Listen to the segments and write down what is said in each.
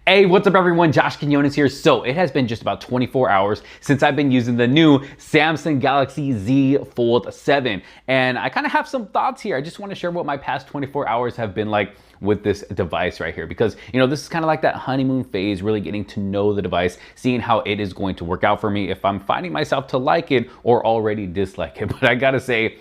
Hey, what's up everyone? Josh Quinones here. So it has been just about 24 hours since I've been using the new Samsung Galaxy Z Fold 7. And I kind of have some thoughts here. I just want to share what my past 24 hours have been like with this device right here. Because, you know, this is kind of like that honeymoon phase, really getting to know the device, seeing how it is going to work out for me, if I'm finding myself to like it or already dislike it. But I gotta say,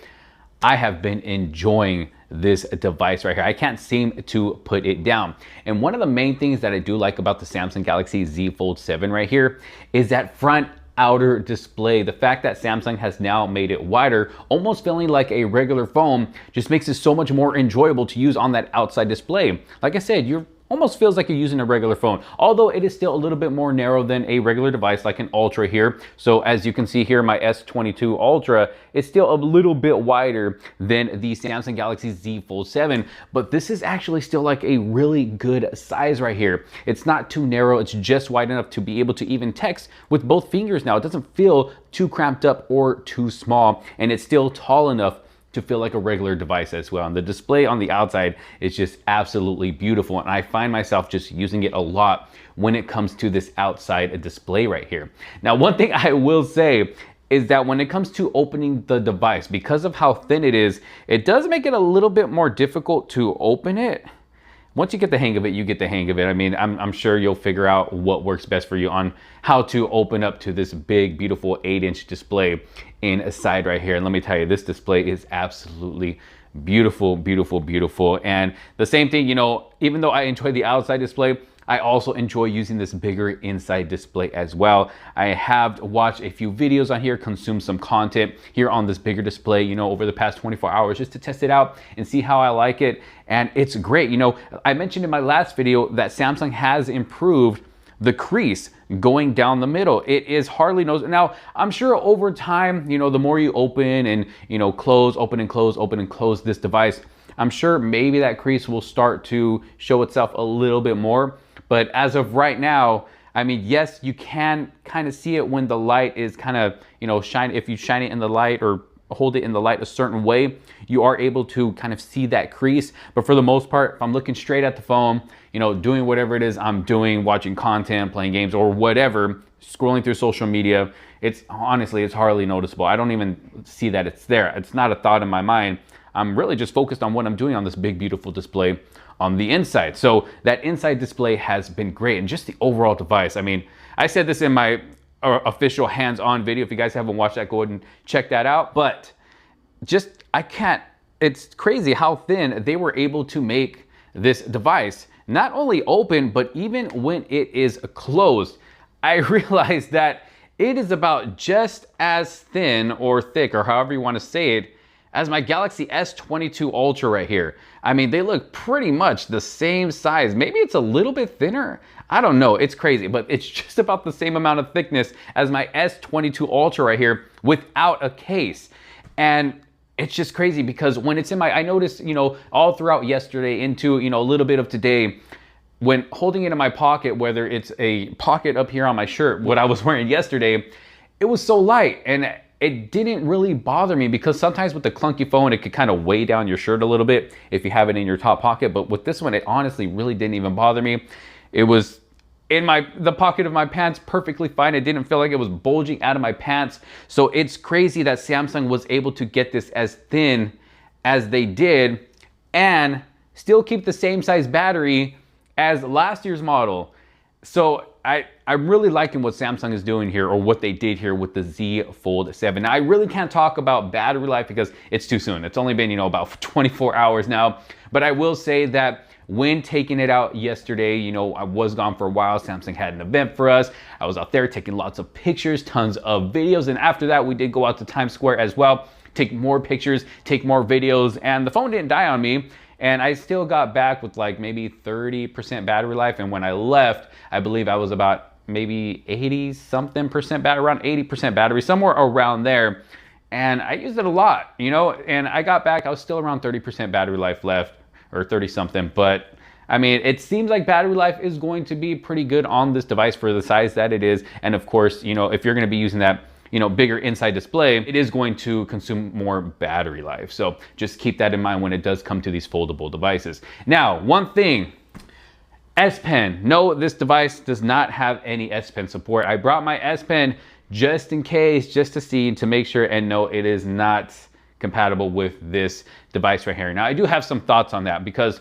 I have been enjoying this device right here. I can't seem to put it down. And one of the main things that I do like about the Samsung Galaxy Z Fold 7 right here is that front outer display. The fact that Samsung has now made it wider, almost feeling like a regular phone, just makes it so much more enjoyable to use on that outside display. Like I said, almost feels like you're using a regular phone, although it is still a little bit more narrow than a regular device like an Ultra here. So as you can see here, my S22 Ultra is still a little bit wider than the Samsung Galaxy Z Fold 7, but this is actually still like a really good size right here. It's not too narrow, it's just wide enough to be able to even text with both fingers now. It doesn't feel too cramped up or too small, and it's still tall enough to feel like a regular device as well. And the display on the outside is just absolutely beautiful. And I find myself just using it a lot when it comes to this outside display right here. Now, one thing I will say is that when it comes to opening the device, because of how thin it is, it does make it a little bit more difficult to open it. Once you get the hang of it, you get the hang of it. I mean, I'm sure you'll figure out what works best for you on how to open up to this big, beautiful 8-inch display inside right here. And let me tell you, this display is absolutely beautiful, beautiful, beautiful. And the same thing, you know, even though I enjoy the outside display, I also enjoy using this bigger inside display as well. I have watched a few videos on here, consumed some content here on this bigger display, you know, over the past 24 hours just to test it out and see how I like it. And it's great. You know, I mentioned in my last video that Samsung has improved the crease going down the middle. It is hardly noticeable. Now, I'm sure over time, you know, the more you open and, you know, close, open and close, open and close this device, I'm sure maybe that crease will start to show itself a little bit more. But as of right now, I mean, yes, you can kind of see it when the light is kind of, you know, shine. If you shine it in the light or hold it in the light a certain way, you are able to kind of see that crease. But for the most part, if I'm looking straight at the phone, you know, doing whatever it is I'm doing, watching content, playing games or whatever, scrolling through social media, it's honestly, it's hardly noticeable. I don't even see that it's there. It's not a thought in my mind. I'm really just focused on what I'm doing on this big, beautiful display on the inside. So that inside display has been great. And just the overall device, I mean, I said this in my official hands-on video. If you guys haven't watched that, go ahead and check that out. But just, it's crazy how thin they were able to make this device. Not only open, but even when it is closed, I realized that it is about just as thin or thick, or however you want to say it, as my Galaxy S22 Ultra right here. I mean, they look pretty much the same size. Maybe it's a little bit thinner. I don't know, it's crazy, but it's just about the same amount of thickness as my S22 Ultra right here without a case. And it's just crazy because when it's in I noticed, you know, all throughout yesterday into, you know, a little bit of today, when holding it in my pocket, whether it's a pocket up here on my shirt, what I was wearing yesterday, it was so light and it didn't really bother me because sometimes with the clunky phone, it could kind of weigh down your shirt a little bit if you have it in your top pocket. But with this one, it honestly really didn't even bother me. It was in the pocket of my pants perfectly fine. It didn't feel like it was bulging out of my pants. So it's crazy that Samsung was able to get this as thin as they did and still keep the same size battery as last year's model. So I'm really liking what Samsung is doing here, or what they did here with the Z Fold 7. Now, I really can't talk about battery life because it's too soon. It's only been, you know, about 24 hours now. But I will say that when taking it out yesterday, you know, I was gone for a while. Samsung had an event for us. I was out there taking lots of pictures, tons of videos. And after that, we did go out to Times Square as well, take more pictures, take more videos. And the phone didn't die on me. And I still got back with like maybe 30% battery life. And when I left, I believe I was about maybe 80-something% battery, around 80% battery, somewhere around there. And I used it a lot, you know, and I got back, I was still around 30% battery life left, or 30-something. But I mean, it seems like battery life is going to be pretty good on this device for the size that it is. And of course, you know, if you're gonna be using that, you know, bigger inside display, it is going to consume more battery life. So just keep that in mind when it does come to these foldable devices. Now, one thing S Pen. No, this device does not have any S Pen support. I brought my S Pen just in case, just to see, to make sure, and no, it is not compatible with this device right here. Now, I do have some thoughts on that because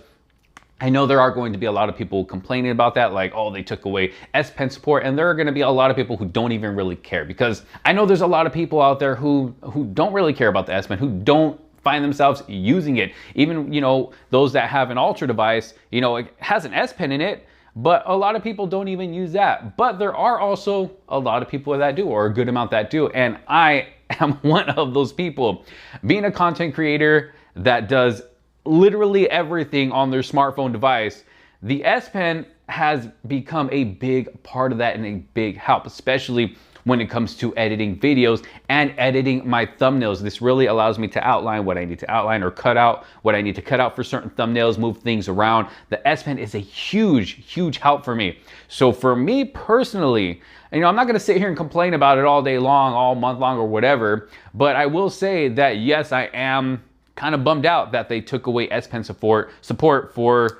I know there are going to be a lot of people complaining about that, like, oh, they took away S Pen support, and there are going to be a lot of people who don't even really care, because I know there's a lot of people out there who don't really care about the S Pen, who don't find themselves using it. Even, you know, those that have an Ultra device, you know, it has an S Pen in it, but a lot of people don't even use that. But there are also a lot of people that do, or a good amount that do, and I am one of those people. Being a content creator that does literally everything on their smartphone device, the S Pen has become a big part of that and a big help, especially when it comes to editing videos and editing my thumbnails. This really allows me to outline what I need to outline, or cut out what I need to cut out for certain thumbnails, move things around. The S Pen is a huge help for me. So for me personally, you know, I'm not gonna sit here and complain about it all day long, all month long, or whatever, but I will say that yes, I am kind of bummed out that they took away S Pen support for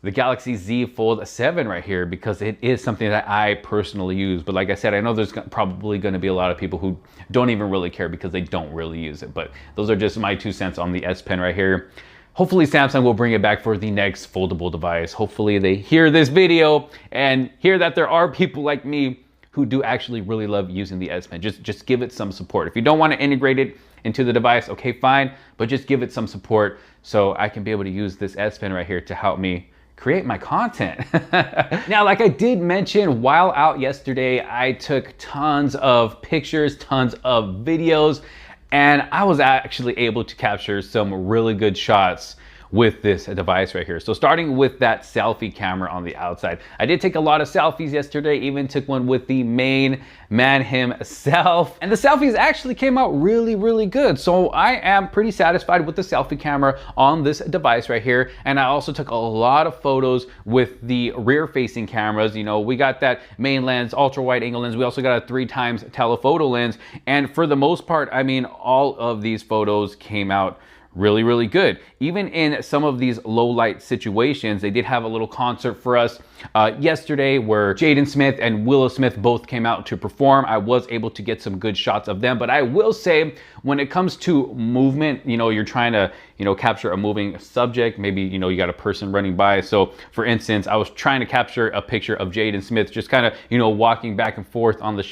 the Galaxy Z Fold 7 right here, because it is something that I personally use. But like I said, I know there's probably going to be a lot of people who don't even really care because they don't really use it. But those are just my 2 cents on the S Pen right here. Hopefully Samsung will bring it back for the next foldable device. Hopefully they hear this video and hear that there are people like me who do actually really love using the S Pen. Just give it some support. If you don't want to integrate it into the device, okay, fine, but just give it some support so I can be able to use this S Pen right here to help me create my content. Now, like I did mention, while out yesterday, I took tons of pictures, tons of videos, and I was actually able to capture some really good shots with this device right here. So starting with that selfie camera on the outside, I did take a lot of selfies yesterday, even took one with the main man himself, and the selfies actually came out really good. So I am pretty satisfied with the selfie camera on this device right here. And I also took a lot of photos with the rear facing cameras. You know, we got that main lens, ultra wide angle lens, we also got a 3x telephoto lens, and for the most part, I mean, all of these photos came out really good. Even in some of these low light situations, they did have a little concert for us yesterday where Jaden Smith and Willow Smith both came out to perform. I was able to get some good shots of them, but I will say, when it comes to movement, you know, you're trying to, you know, capture a moving subject. Maybe, you know, you got a person running by. So for instance, I was trying to capture a picture of Jaden Smith just kind of, you know, walking back and forth on the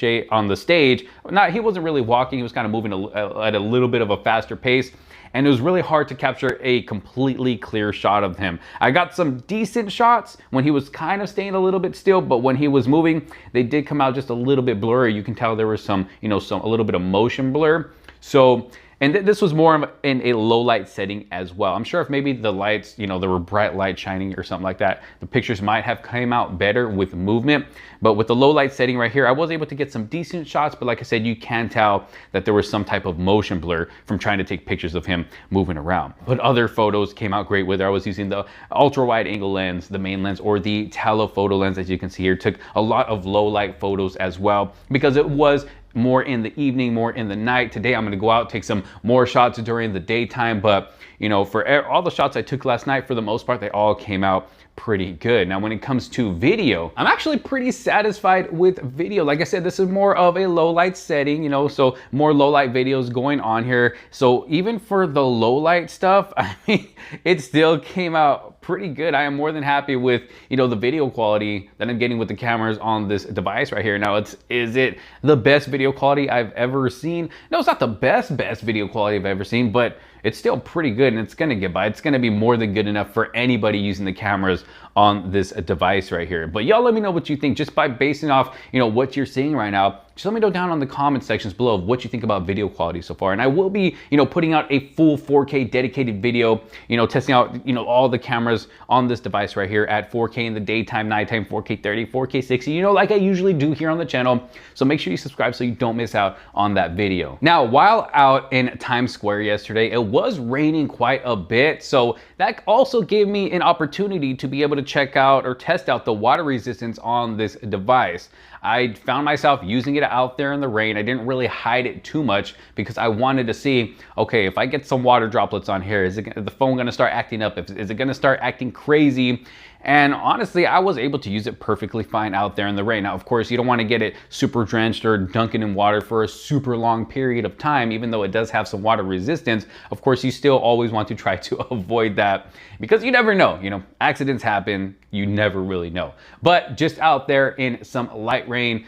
stage. He wasn't really walking, he was kind of moving at a little bit of a faster pace. And it was really hard to capture a completely clear shot of him. I got some decent shots when he was kind of staying a little bit still, but when he was moving, they did come out just a little bit blurry. You can tell there was some, you know, a little bit of motion blur. So, and this was more in a low light setting as well. I'm sure if maybe the lights, you know, there were bright light shining or something like that, the pictures might have come out better with movement. But with the low light setting right here, I was able to get some decent shots, but like I said, you can tell that there was some type of motion blur from trying to take pictures of him moving around. But other photos came out great, whether I was using the ultra wide angle lens, the main lens, or the telephoto lens, as you can see here. Took a lot of low light photos as well, because it was more in the evening, more in the night. Today I'm going to go out, take some more shots during the daytime, but you know, for all the shots I took last night, for the most part, they all came out pretty good. Now, when it comes to video, I'm actually pretty satisfied with video. Like I said, this is more of a low light setting, you know, so more low light videos going on here. So even for the low light stuff, I mean, it still came out pretty good. I am more than happy with, you know, the video quality that I'm getting with the cameras on this device right here. Now, is it the best video quality I've ever seen? No, it's not the best video quality I've ever seen, but it's still pretty good, and it's gonna get by. It's gonna be more than good enough for anybody using the cameras on this device right here. But y'all let me know what you think just by basing off, you know, what you're seeing right now. Just let me know down on the comment sections below of what you think about video quality so far. And I will be, you know, putting out a full 4K dedicated video, you know, testing out, you know, all the cameras on this device right here at 4K in the daytime, nighttime, 4K 30, 4K 60, you know, like I usually do here on the channel. So make sure you subscribe so you don't miss out on that video. Now, while out in Times Square yesterday, it was raining quite a bit. So that also gave me an opportunity to be able to check out or test out the water resistance on this device. I found myself using it out there in the rain. I didn't really hide it too much because I wanted to see, okay, if I get some water droplets on here, is the phone gonna start acting up? Is it gonna start acting crazy? And honestly, I was able to use it perfectly fine out there in the rain. Now, of course, you don't want to get it super drenched or dunking in water for a super long period of time, even though it does have some water resistance. Of course, you still always want to try to avoid that because you never know, accidents happen, you never really know. But just out there in some light rain,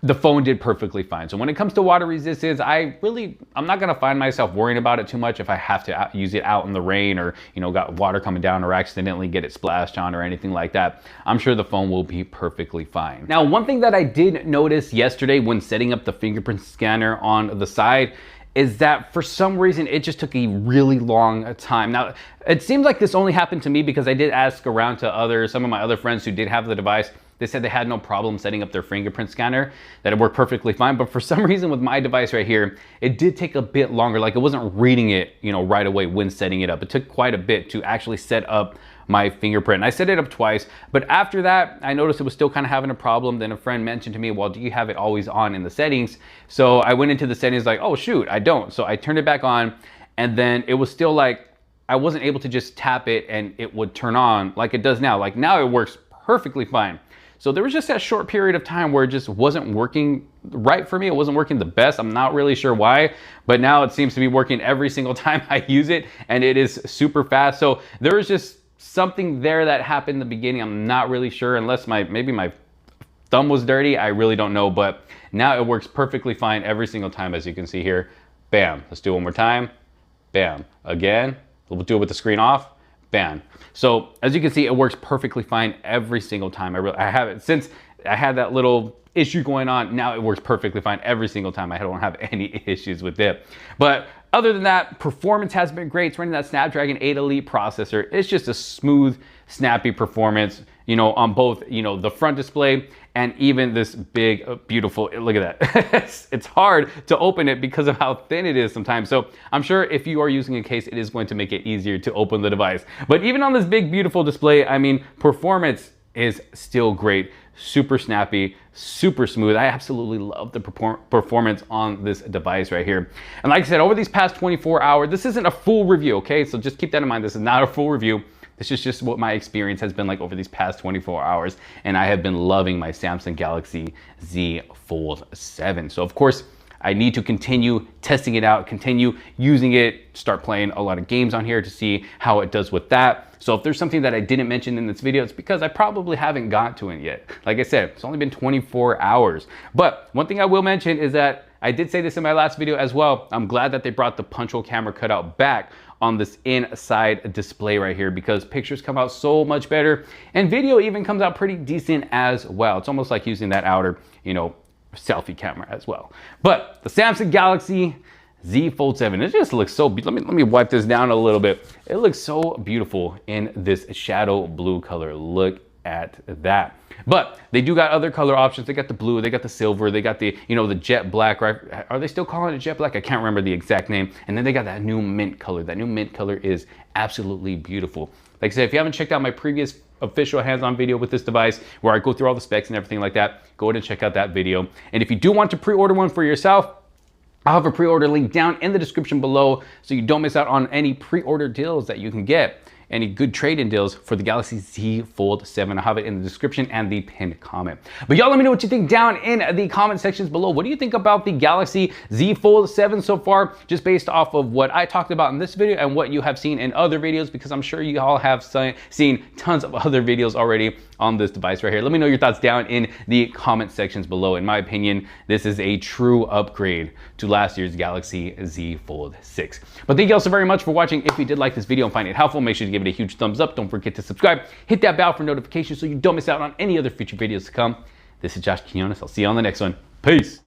the phone did perfectly fine. So when it comes to water resistance, I'm not gonna find myself worrying about it too much if I have to use it out in the rain or, got water coming down or accidentally get it splashed on or anything like that. I'm sure the phone will be perfectly fine. Now, one thing that I did notice yesterday when setting up the fingerprint scanner on the side is that for some reason, it just took a really long time. Now, it seems like this only happened to me because I did ask around to some of my other friends who did have the device. They said they had no problem setting up their fingerprint scanner, that it worked perfectly fine. But for some reason with my device right here, it did take a bit longer. Like it wasn't reading it, right away when setting it up. It took quite a bit to actually set up my fingerprint. And I set it up twice, but after that, I noticed it was still kind of having a problem. Then a friend mentioned to me, well, do you have it always on in the settings? So I went into the settings like, oh shoot, I don't. So I turned it back on and then it was still like, I wasn't able to just tap it and it would turn on like it does now. Like now it works perfectly fine. So there was just that short period of time where it just wasn't working right for me. It wasn't working the best. I'm not really sure why, but now it seems to be working every single time I use it and it is super fast. So there was just something there that happened in the beginning. I'm not really sure unless maybe my thumb was dirty. I really don't know, but now it works perfectly fine every single time, as you can see here. Bam. Let's do it one more time. Bam. Again. We'll do it with the screen off. Bam. So as you can see, it works perfectly fine every single time. I have it since I had that little issue going on. Now it works perfectly fine every single time. I don't have any issues with it. But other than that, performance has been great. It's running that Snapdragon 8 Elite processor. It's just a smooth, snappy performance, on both, the front display and even this big, beautiful, look at that. It's hard to open it because of how thin it is sometimes. So I'm sure if you are using a case, it is going to make it easier to open the device. But even on this big, beautiful display, performance is still great. Super snappy, super smooth. I absolutely love the performance on this device right here. And like I said, over these past 24 hours, this isn't a full review, okay? So just keep that in mind. This is not a full review. This is just what my experience has been like over these past 24 hours. And I have been loving my Samsung Galaxy Z Fold 7. So of course, I need to continue testing it out, continue using it, start playing a lot of games on here to see how it does with that. So if there's something that I didn't mention in this video, it's because I probably haven't got to it yet. Like I said, it's only been 24 hours. But one thing I will mention is that I did say this in my last video as well. I'm glad that they brought the punch hole camera cutout back on this inside display right here because pictures come out so much better and video even comes out pretty decent as well. It's almost like using that outer, selfie camera as well. But the Samsung Galaxy Z Fold 7, it just looks so beautiful. Let me wipe this down a little bit. It looks so beautiful in this shadow blue color. Look at that. But they do got other color options. They got the blue, they got the silver, they got the, the jet black, right? Are they still calling it jet black? I can't remember the exact name. And then they got that new mint color. That new mint color is absolutely beautiful. Like I said, if you haven't checked out my previous official hands-on video with this device where I go through all the specs and everything like that, go ahead and check out that video. And if you do want to pre-order one for yourself, I'll have a pre-order link down in the description below so you don't miss out on any pre-order deals that you can get. Any good trade-in deals for the Galaxy Z Fold 7. I'll have it in the description and the pinned comment. But y'all let me know what you think down in the comment sections below. What do you think about the Galaxy Z Fold 7 so far, just based off of what I talked about in this video and what you have seen in other videos, because I'm sure you all have seen tons of other videos already on this device right here. Let me know your thoughts down in the comment sections below. In my opinion, this is a true upgrade to last year's Galaxy Z Fold 6. But thank you all so very much for watching. If you did like this video and find it helpful, make sure to give it a huge thumbs up. Don't forget to subscribe. Hit that bell for notifications so you don't miss out on any other future videos to come. This is Josh Quinones. I'll see you on the next one. Peace.